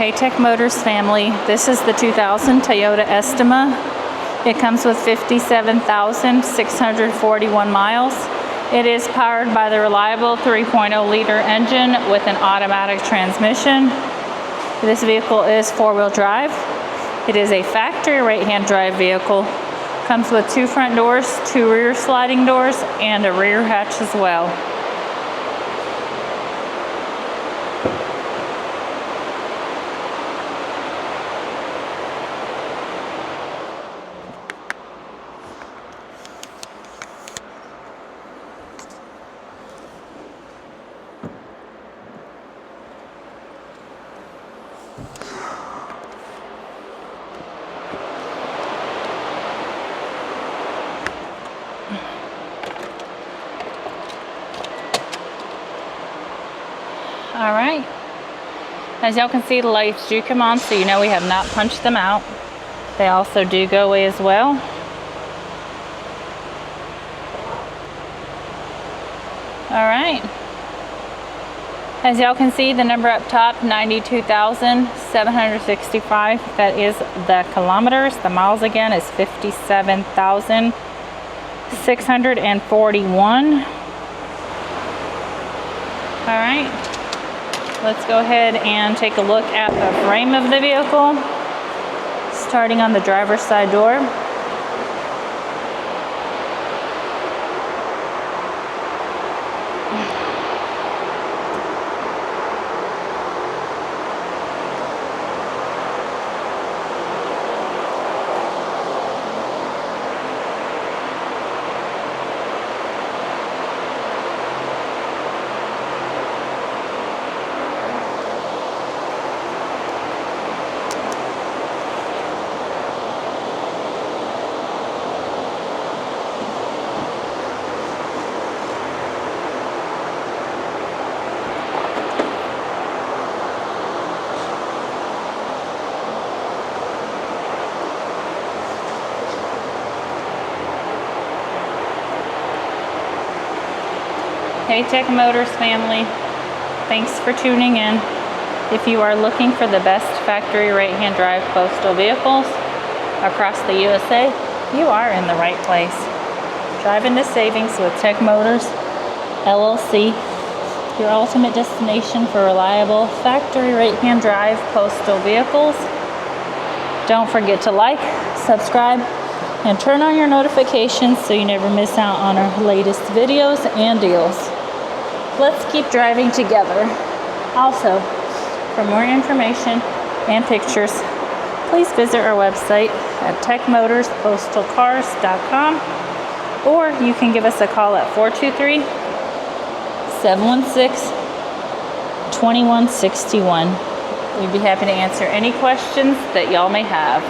Hey Tech Motors family, this is the 2000 Toyota Estima. It comes with 57,641 miles. It is powered by the reliable 3.0 liter engine with an automatic transmission. This vehicle is four-wheel drive. It is a factory right-hand drive vehicle. Comes with 2 front doors, 2 rear sliding doors, and a rear hatch as well. All right, as y'all can see, the lights do come on, so you know we have not punched them out. They also do go away as well. All right, as y'all can see, the number up top, 92,765. That is the kilometers. The miles again is 57,641. All right. Let's go ahead and take a look at the frame of the vehicle, starting on the driver's side door. Hey Tech Motors family, thanks for tuning in. If you are looking for the best factory right-hand drive postal vehicles across the USA, you are in the right place. Drive into savings with Tech Motors LLC, your ultimate destination for reliable factory right-hand drive postal vehicles. Don't forget to like, subscribe, and turn on your notifications so you never miss out on our latest videos and deals. Let's keep driving together. Also, for more information and pictures, please visit our website at techmotorspostalcars.com, or you can give us a call at 423-716-2161. We'd be happy to answer any questions that y'all may have.